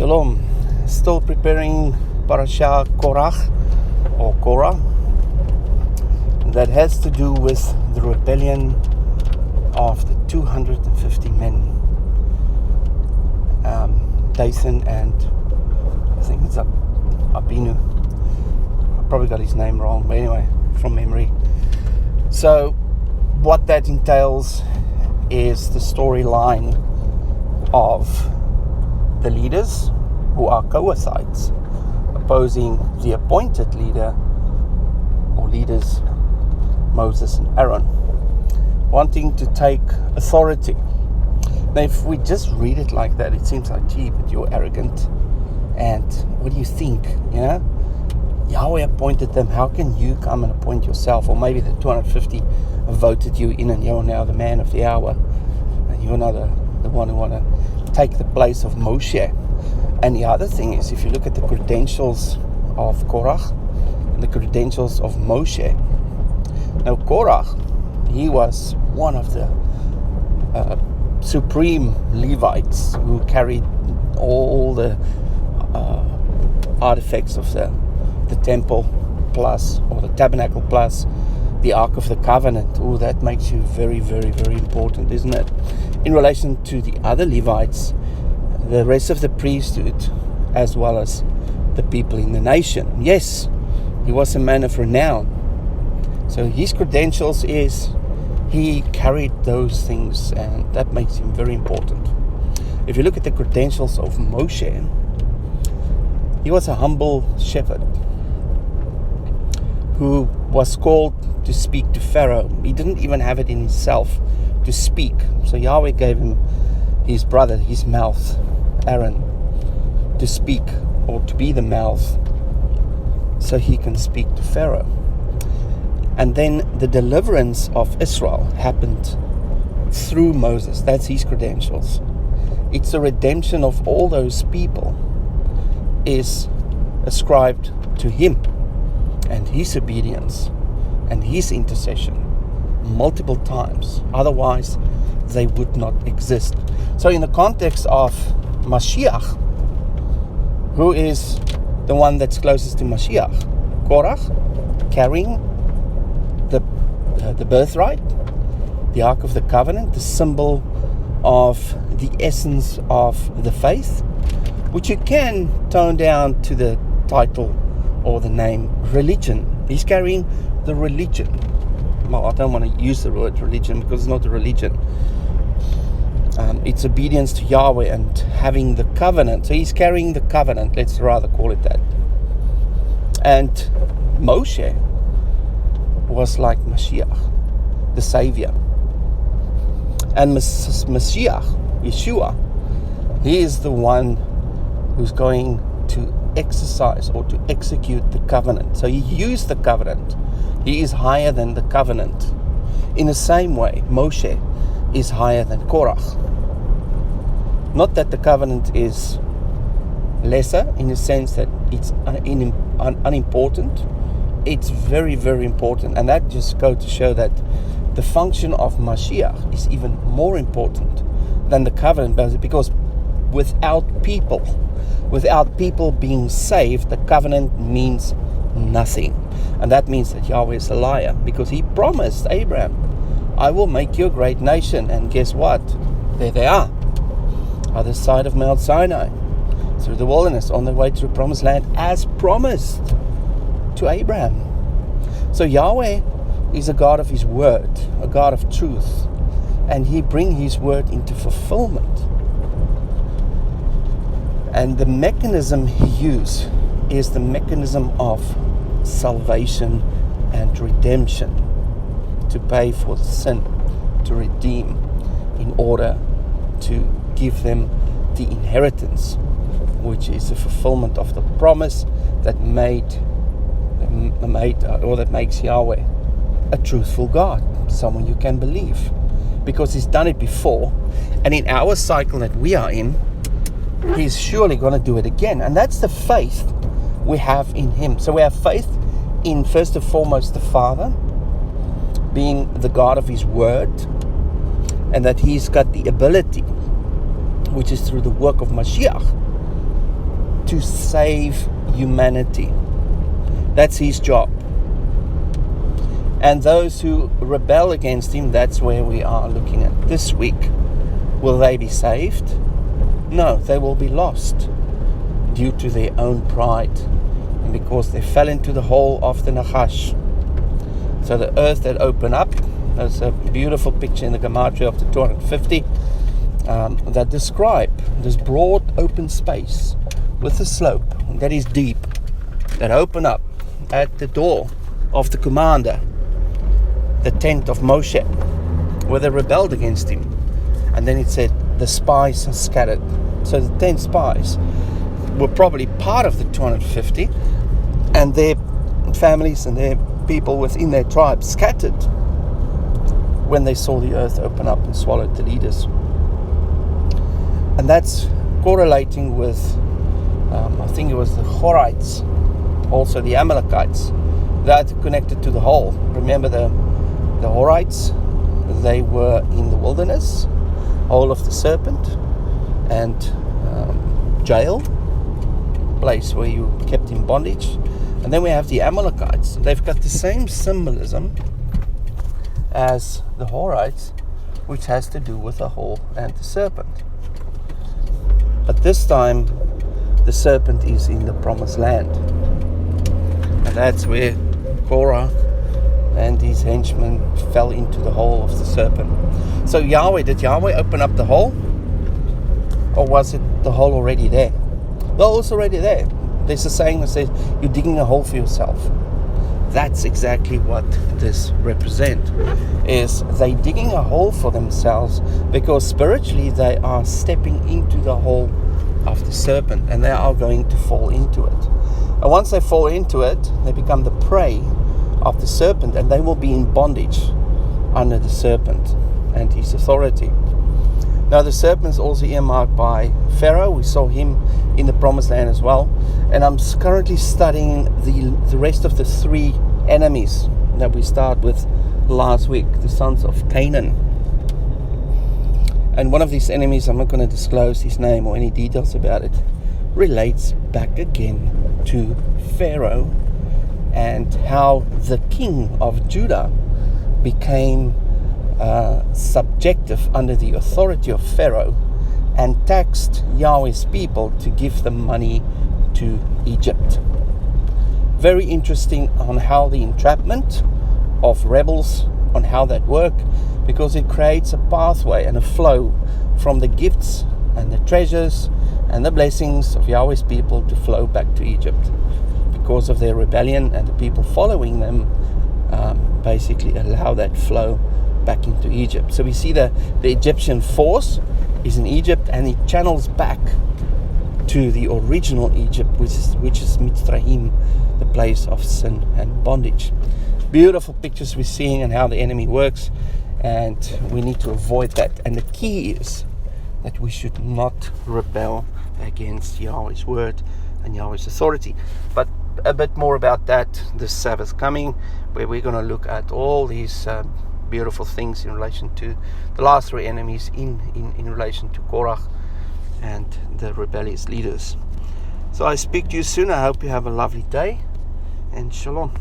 Shalom. Still preparing Parasha Korach or Korah. That has to do with the rebellion of the 250 men. Dathan and I think it's Abinu. I probably got his name wrong, but anyway, from memory. So what that entails is the storyline of the leaders who are Kohathites opposing the appointed leader or leaders, Moses and Aaron, wanting to take authority. Now if we just read it like that, it seems like, gee, but you're arrogant, and what do you think, Yahweh appointed them, how can you come and appoint yourself? Or maybe the 250 have voted you in and you're now the man of the hour and you're not the one who want to take the place of Moshe. And the other thing is, if you look at the credentials of Korach and the credentials of Moshe. Now Korach, he was one of the supreme Levites who carried all the artifacts of the temple plus, or the tabernacle plus the Ark of the Covenant. Oh, that makes you very, very, very important, isn't it? In relation to the other Levites, the rest of the priesthood, as well as the people in the nation. Yes, he was a man of renown. So his credentials is he carried those things, and that makes him very important. If you look at the credentials of Moshe, he was a humble shepherd who was called to speak to Pharaoh. He didn't even have it in himself to speak. So Yahweh gave him his brother, his mouth, Aaron, to speak, or to be the mouth, so he can speak to Pharaoh. And then the deliverance of Israel happened through Moses. That's his credentials. It's the redemption of all those people is ascribed to him and his obedience and his intercession multiple times. Otherwise, they would not exist. So in the context of Mashiach, who is the one that's closest to Mashiach? Korach, carrying the birthright, the Ark of the Covenant, the symbol of the essence of the faith, which you can tone down to the title or the name religion. He's carrying the religion. Well, I don't want to use the word religion because it's not a religion. It's obedience to Yahweh and having the covenant. So he's carrying the covenant, let's rather call it that. And Moshe was like Mashiach, the Savior. And Mashiach, Yeshua, he is the one who's going to exercise or to execute the covenant. So he used the covenant. He is higher than the covenant. In the same way, Moshe is higher than Korach. Not that the covenant is lesser in the sense that it's unimportant. It's very, very important. And that just goes to show that the function of Mashiach is even more important than the covenant, because without people being saved, the covenant means nothing. And that means that Yahweh is a liar, because he promised Abraham, I will make you a great nation. And guess what? There they are, other side of Mount Sinai, through the wilderness, on their way to the promised land, as promised to Abraham. So Yahweh is a God of his word, a God of truth, and he brings his word into fulfillment. And the mechanism he used is the mechanism of salvation and redemption, to pay for the sin, to redeem, in order to give them the inheritance, which is the fulfillment of the promise that that makes Yahweh a truthful God, someone you can believe, because he's done it before, and in our cycle that we are in, he's surely going to do it again. And that's the faith we have in him. So we have faith in, first and foremost, the Father being the God of his word, and that he's got the ability, which is through the work of Mashiach, to save humanity. That's his job. And those who rebel against him, that's where we are looking at this week. Will they be saved? No, they will be lost due to their own pride, and because they fell into the hole of the Nachash. So the earth that opened up, there's a beautiful picture in the Gematria of the 250 that describe this broad open space with a slope that is deep, that opened up at the door of the commander, the tent of Moshe, where they rebelled against him. And then it said the spies are scattered. So the 10 spies were probably part of the 250, and their families and their people within their tribe scattered when they saw the earth open up and swallowed the leaders. And that's correlating with, I think it was the Horites, also the Amalekites, that are connected to the whole. Remember the Horites, they were in the wilderness, hole of the serpent, and jail, place where you kept in bondage. And then we have the Amalekites. They've got the same symbolism as the Horites, which has to do with the hole and the serpent. But this time, the serpent is in the promised land. And that's where Korah and his henchmen fell into the hole of the serpent. So did Yahweh open up the hole? Or was it the hole already there? The hole's already there. There's a saying that says, you're digging a hole for yourself. That's exactly what this represents. Is they digging a hole for themselves because spiritually they are stepping into the hole of the serpent, and they are going to fall into it. And once they fall into it, they become the prey of the serpent, and they will be in bondage under the serpent and his authority. Now the serpent is also earmarked by Pharaoh. We saw him in the promised land as well. And I'm currently studying the rest of the 3 enemies that we started with last week, the sons of Canaan. And one of these enemies, I'm not going to disclose his name or any details about it, relates back again to Pharaoh and how the king of Judah became subjective under the authority of Pharaoh and taxed Yahweh's people to give them money to Egypt. Very interesting on how the entrapment of rebels, on how that work, because it creates a pathway and a flow from the gifts and the treasures and the blessings of Yahweh's people to flow back to Egypt. Because of their rebellion and the people following them basically allow that flow back into Egypt. So we see the Egyptian force is in Egypt, and it channels back to the original Egypt, which is Mitzrayim, the place of sin and bondage. Beautiful pictures we're seeing and how the enemy works, and we need to avoid that. And the key is that we should not rebel against Yahweh's word and Yahweh's authority. But a bit more about that this Sabbath coming, where we're going to look at all these beautiful things in relation to the last 3 enemies in relation to Korah and the rebellious leaders. So I speak to you soon. I hope you have a lovely day, and shalom.